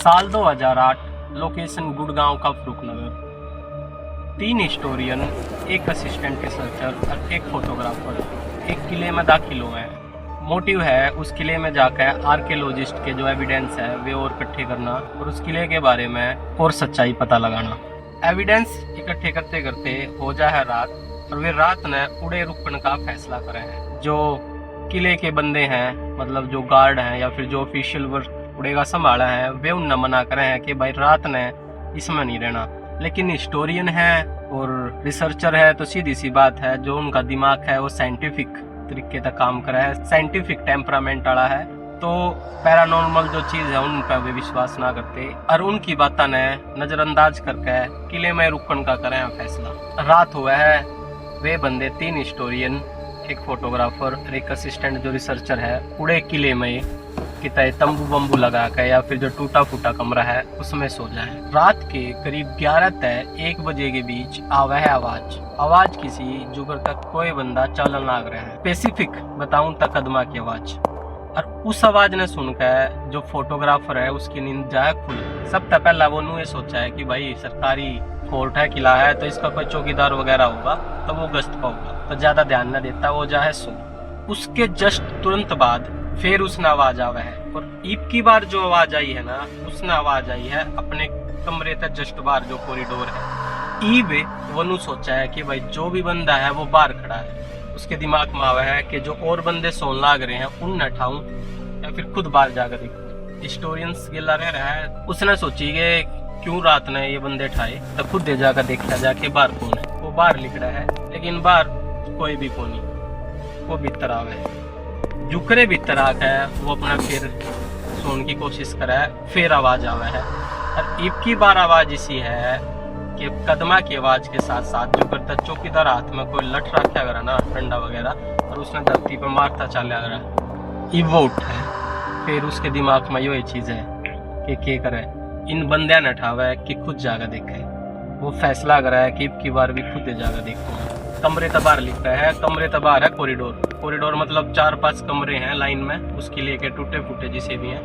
साल 2008, लोकेशन गुड़गांव का फरूखनगर। 3 हिस्टोरियन, एक असिस्टेंट रिसर्चर और एक फोटोग्राफर एक किले में दाखिल हुए हैं। मोटिव है उस किले में जाकर आर्कियोलॉजिस्ट के जो एविडेंस है वे और इकट्ठे करना और उस किले के बारे में और सच्चाई पता लगाना। एविडेंस इकट्ठे करते करते हो जाए रात और वे रात ने उड़े रुकने का फैसला करे हैं। जो किले के बंदे हैं, मतलब जो गार्ड हैं या फिर जो ऑफिशियल वर्क उड़े का संभाला है, वे उन मना करे हैं कि भाई रात ने इसमें नहीं रहना। लेकिन हिस्टोरियन है और रिसर्चर है तो सीधी सी बात है, जो उनका दिमाग है वो साइंटिफिक तरीके तक काम करा है, साइंटिफिक टेम्परामेंट वाला है, तो पैरानॉर्मल जो चीज है उन पर वे विश्वास ना करते और उनकी बातों ने नजरअंदाज करके किले में रुकन का करें फैसला। रात हुआ है, वे बंदे 3 हिस्टोरियन, एक फोटोग्राफर और एक असिस्टेंट जो रिसर्चर है, उड़े किले में कितने तंबू बम्बू लगा कर या फिर जो टूटा फूटा कमरा है उसमें सो जाए। रात के करीब 11 से 1 बजे के बीच आवा है आवाज किसी जुगर तक कोई बंदा चलन लाग रहा है। स्पेसिफिक बताऊं तक कदमा की आवाज। और उस आवाज ने सुनकर जो फोटोग्राफर है उसकी नींद जाए खुली। सबसे पहला वो ने सोचा है कि भाई सरकारी फोर्ट है, किला है, तो इसका कोई चौकीदार वगैरह होगा तो वो गश्त पर होगा, तो ज्यादा ध्यान न देता, वो जाए सो। उसके जस्ट तुरंत बाद फिर उसने आवाज आवा है और ईब की बार जो आवाज आई है ना, उसने आवाज आई है अपने कमरे तक जस्ट बाहर जो कॉरिडोर है। ईब वनु सोचा है कि भाई जो भी बंदा है वो बाहर खड़ा है। उसके दिमाग में आवा है कि जो और बंदे सोन लाग रहे हैं उन न उठाऊं या फिर खुद बाहर जाकर देखूं। हिस्टोरियंस गिला रह रहा है, उसने सोची कि क्यों रात ने ये बंदे ठाए, तो खुद दे जाकर देखा जाके बाहर कौन है। वो बाहर लिख रहा है लेकिन बाहर कोई भी कौन नहीं, वो भीतर आवे है। जुकरे भीतर आकर वो अपना फिर सोने की कोशिश करा है, फिर आवाज आवा है। और ईब की बार आवाज इसी है कि कदमा की आवाज के साथ साथ जुकर तक चौकीदार हाथ में कोई लठ रखा करा ना, डंडा वगैरह, और उसने धरती पर मारता चला करा। ईब वो उठा है, फिर उसके दिमाग में ये चीज है कि क्या करे, इन बंदे ने उठावा है कि खुद जाकर देखे। वो फैसला करा है कि ईब की बार भी खुद जाकर देखूंगा। कमरे तबार लिखता है, कमरे तबार है कॉरिडोर मतलब 4-5 कमरे हैं लाइन में, उसके लिए के टूटे फूटे जिसे भी हैं।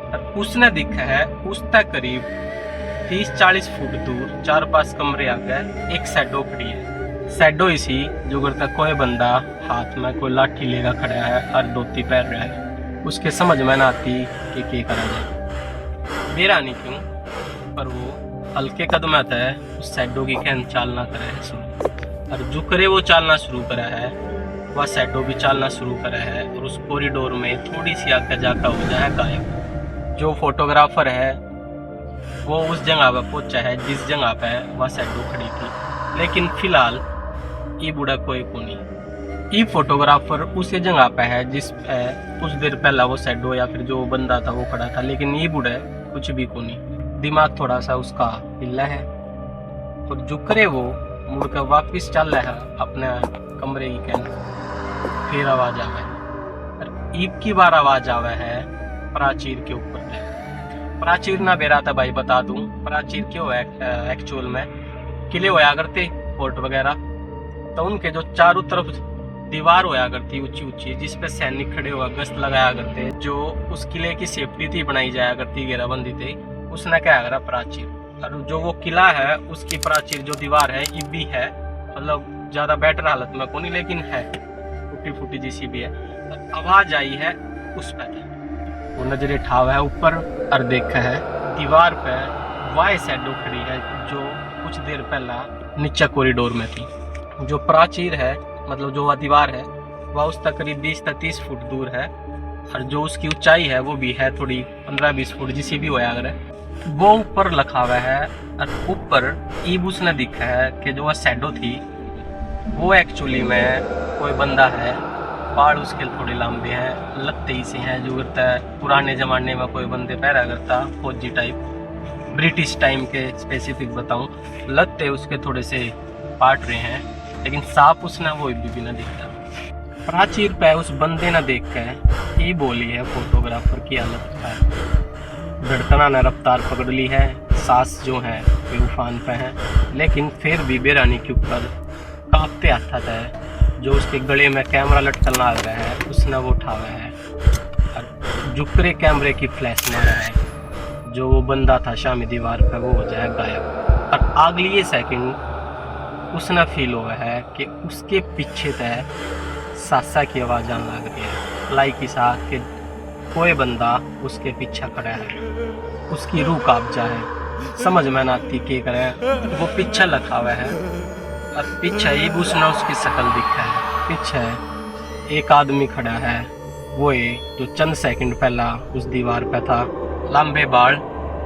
और उसने दिखा है उस तक करीब 30-40 फुट दूर 4-5 कमरे आगे एक शैडो खड़ी है। शैडो इसी जुगर तक कोई बंदा हाथ में कोई लाठी लेगा खड़ा है और धोती पहन रहा है। उसके समझ में ना आती कि क्या करा जाए। मेरा नहीं क्यों, पर वो हल्के कदम आता है उस शैडो की कहन चालना करे है। और जुकरे वो चालना शुरू करा है, वह शैडो भी चालना शुरू करा है और उस कॉरिडोर में थोड़ी सी आगे जाकर हो जाए गायब। जो फोटोग्राफर है वो उस जगह पर पहुंचा है जिस जगह पे वह शैडो खड़ी थी, लेकिन फिलहाल ये बूढ़ा कोई को नहीं। ये फोटोग्राफर उसी जगह पे है जिस पे कुछ देर पहला वो शैडो या फिर जो बंदा था वो खड़ा था, लेकिन ये बूढ़ा कुछ भी को नहीं। दिमाग थोड़ा सा उसका हिला है और जुकरे वो मुड़कर वापिस चल रहा है अपने कमरे की कहना। फिर आवाज आवे और ईब की बार आवाज आवे है प्राचीर के ऊपर। प्राचीर ना बेरा था भाई, बता दूं प्राचीर क्यों है। एक्चुअल में किले होया करते फोर्ट वगैरह, तो उनके जो चारों तरफ दीवार होया करती ऊंची ऊंची, जिसपे सैनिक खड़े हुआ गश्त लगाया करते, जो उस किले की सेफ्टी थी बनाई जाया करती, घेराबंदी थी, उसने क्या करा प्राचीर। और जो वो किला है उसकी प्राचीर जो दीवार है ये भी है, मतलब ज्यादा बेटर हालत में को नहीं, लेकिन है टूटी फूटी जैसी भी है। आवाज आई है उस पर, वो नजरे ठाव है ऊपर और देखा है दीवार पे वाई शैडो खड़ी है जो कुछ देर पहला नीचे कॉरिडोर में थी। जो प्राचीर है, मतलब जो वह दीवार है, वह उस तक करीब 20 से 30 फुट दूर है और जो उसकी ऊंचाई है वो भी है थोड़ी 15-20 फुट जिसी भी होया अगर वो ऊपर लखा हुआ है। और ऊपर ईब उसने दिखा है कि जो वह शैडो थी वो एक्चुअली में कोई बंदा है। बाल उसके थोड़े लंबे हैं, लगते ही से हैं जो करता है पुराने ज़माने में कोई बंदे पहरा करता, फौजी टाइप, ब्रिटिश टाइम के स्पेसिफिक बताऊं, लगते उसके थोड़े से पाट रहे हैं, लेकिन साफ उसने वो भी ना दिखता। प्राचीर पे उस बंदे ने देख कर ये बोली है फोटोग्राफर की हालत है। धड़कना ने रफ्तार पकड़ ली है, सांस जो है वे उफान पे है, लेकिन फिर भी बेरानी के ऊपर कांपते हाथ है। जो उसके गले में कैमरा लटकन लग रहा है उसने वो उठावा है और जुकरे कैमरे की फ्लैश मारा है। जो वो बंदा था शामी दीवार पे वो हो जाए गायब। और अगली सेकंड उसने फील हुआ है कि उसके पीछे तय सासा की आवाज़ आने लग रही है, लाइक के साथ कि कोई बंदा उसके पीछे खड़ा है। उसकी रूह कांप जाए, समझ में ना आती के करे। वो पीछे लखा हुआ है और पीछे ही उसने उसकी शक्ल दिखा है। पीछे एक आदमी खड़ा है, वो है जो चंद सेकंड पहला उस दीवार पे था। लंबे बाल,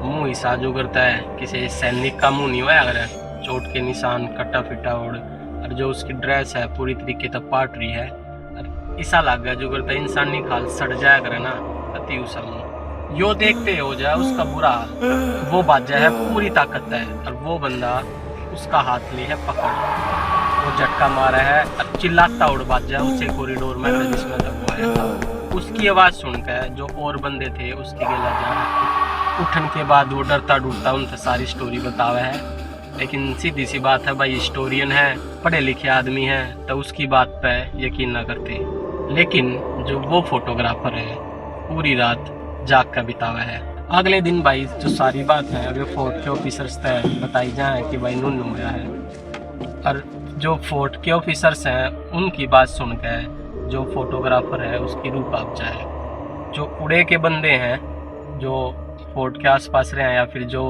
मुंह हिस्सा जो करता है किसी सैनिक का मुंह नहीं हुआ, अगर चोट के निशान, कटा फिटा और जो उसकी ड्रेस है पूरी तरीके तक पाट रही है। और ऐसा लग गया जो करता है इंसानी खाल सड़ जाया करे ना, अति उसा मुंह यो देखते हो जाए उसका बुरा हाल। वो बाजा है पूरी ताकत है और वो बंदा उसका हाथ ले है पकड़, वो झटका मारा है और चिल्लाता उड़ बाजा उसे कॉरिडोर में जिसमें तक वो आया था। उसकी आवाज़ सुनकर जो और बंदे थे उसके गिला जा उठन के बाद वो डरता डूबता उनसे सारी स्टोरी बतावा है। लेकिन सीधी सी बात है भाई, हिस्टोरियन है, पढ़े लिखे आदमी है, तो उसकी बात पे यकीन ना करते। लेकिन जो वो फोटोग्राफर है पूरी रात जाग कर बितावा है। अगले दिन भाई जो सारी बात है अगर फोर्ट के ऑफिसर्स तय बताई जाए कि भाई नून हुआ है। और जो फोर्ट के ऑफिसर्स हैं उनकी बात सुनकर जो फोटोग्राफर है उसकी रूह कांप जाए। जो उड़े के बंदे हैं जो फोर्ट के आसपास रहे हैं या फिर जो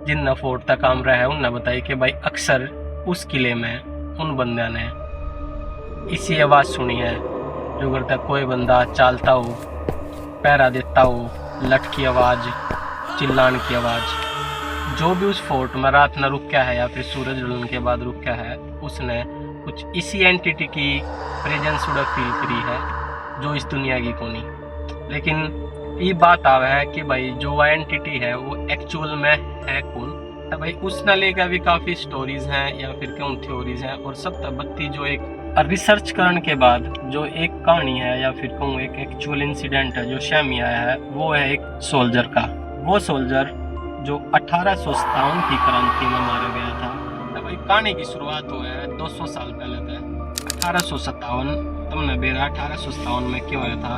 जिन फोर्ट तक काम रहा है उनने बताई कि भाई अक्सर उस किले में उन बंदे ने इसी आवाज़ सुनी है जो करता कोई बंदा चालता हो, पहरा देता हो, लठ की आवाज़, चिल्लाने की आवाज़। जो भी उस फोर्ट में रात न रुका है या फिर सूरज ढलने के बाद रुका है उसने कुछ इसी एंटिटी की प्रेजेंस उड़ा फील करी है जो इस दुनिया की कोनी। लेकिन ये बात आवा है कि भाई जो वह एंटिटी है वो एक्चुअल में है कौन, तो भाई उसने लेकर भी काफ़ी स्टोरीज हैं या फिर क्यों थ्योरीज हैं। और सब बत्ती जो एक रिसर्च करने के बाद जो एक कहानी है या फिर कहूँ एक एक्चुअल इंसिडेंट है जो शामी आया है वो है एक सोल्जर का। वो सोल्जर जो 1857 की क्रांति में मारा गया था। तो भाई कहानी की शुरुआत हुआ है 200 साल पहले था 1857। तुमने बेरा 1857 में क्यों आया था?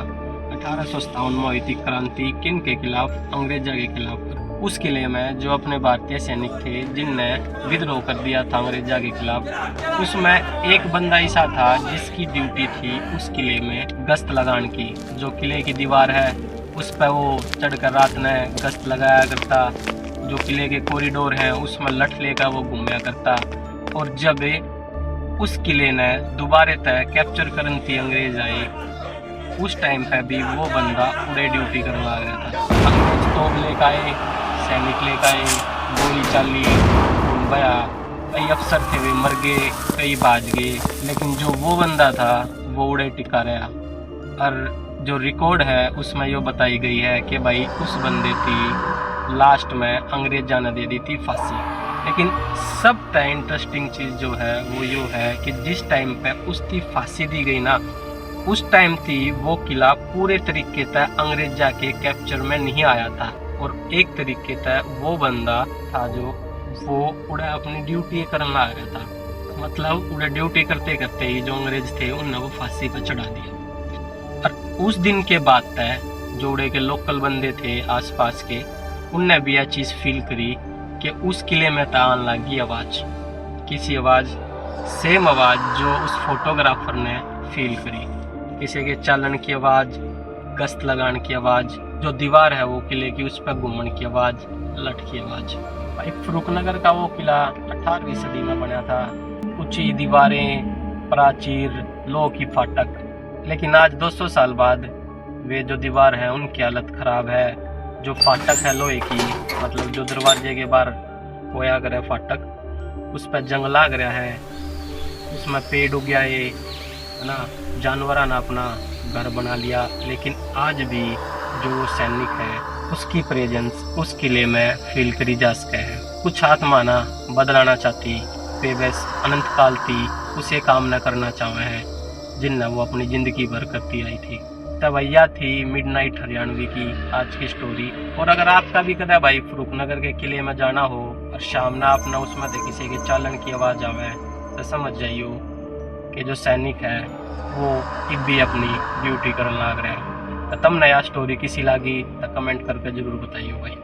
1857 में हुई थी क्रांति किन के खिलाफ? अंग्रेजा के खिलाफ। उस किले में जो अपने भारतीय सैनिक थे जिनने विद्रोह कर दिया था अंग्रेजा के खिलाफ, उसमें एक बंदा ऐसा था जिसकी ड्यूटी थी उस किले में गश्त लगाने की। जो किले की दीवार है उस पर वो चढ़कर रात में गश्त लगाया करता। जो किले के कॉरिडोर हैं उसमें लठ लेकर वो घूमया करता। और जब उस किले ने दोबारा तय कैप्चर करनी थी अंग्रेज आए, उस टाइम पे भी वो बंदा उड़े ड्यूटी करवा गया था। अंग्रेज तोप लेकर आए, सैनिक लेकर आए, गोली चाली बया, कई अफसर थे वे मर गए, कई भाज गए, लेकिन जो वो बंदा था वो उड़े टिका रहा। और जो रिकॉर्ड है उसमें यो बताई गई है कि भाई उस बंदे की लास्ट में अंग्रेजा ने दे दी थी फांसी। लेकिन सबसे इंटरेस्टिंग चीज़ जो है वो यो है कि जिस टाइम पे उसकी फांसी दी गई ना, उस टाइम थी वो किला पूरे तरीके से अंग्रेजा के कैप्चर में नहीं आया था। और एक तरीके से वो बंदा था जो वो उड़ा अपनी ड्यूटी करना आ गया था। मतलब उड़ा ड्यूटी करते करते ही जो अंग्रेज थे उनने वो फांसी पर चढ़ा दिया। और उस दिन के बाद तय जो उड़े के लोकल बंदे थे आसपास के, उनने भी यह चीज़ फील करी कि उस किले में आने लगी आवाज़, किसी आवाज़, सेम आवाज़ जो उस फोटोग्राफर ने फील करी। किसी के चालन की आवाज़, गश्त लगाने की आवाज़, जो दीवार है वो किले की उस पर घूमने की आवाज़, लठ की आवाज़। भाई फर्रुखनगर का वो किला 18वीं सदी में बना था। ऊंची दीवारें, प्राचीर, लोह की फाटक। लेकिन आज 200 साल बाद वे जो दीवार है उनकी हालत ख़राब है। जो फाटक है लोहे की, मतलब जो दरवाजे के बाहर होया करे फाटक, उस पर जंग लाग रहा है, उसमें पेड़ उग गया है ना, जानवरों ने अपना घर बना लिया। लेकिन आज भी जो सैनिक है उसकी प्रेजेंस उस किले में फील करी जा सके है। कुछ आत्मा ना बदलाना चाहती, बेबस अनंत काल थी उसे काम न करना चाहे हैं जिनने वो अपनी ज़िंदगी भर करती आई थी। तब भैया थी मिडनाइट हरियाणवी की आज की स्टोरी। और अगर आपका भी कदा भाई फर्रुखनगर के किले में जाना हो और शाम ना अपना उसमें दे किसी के चालन की आवाज़ आवे तो समझ जाइयो कि जो सैनिक है वो अब भी अपनी ड्यूटी करने लग रहा है। तो तब नया स्टोरी किसी लगी तो कमेंट करके जरूर बताइए भाई।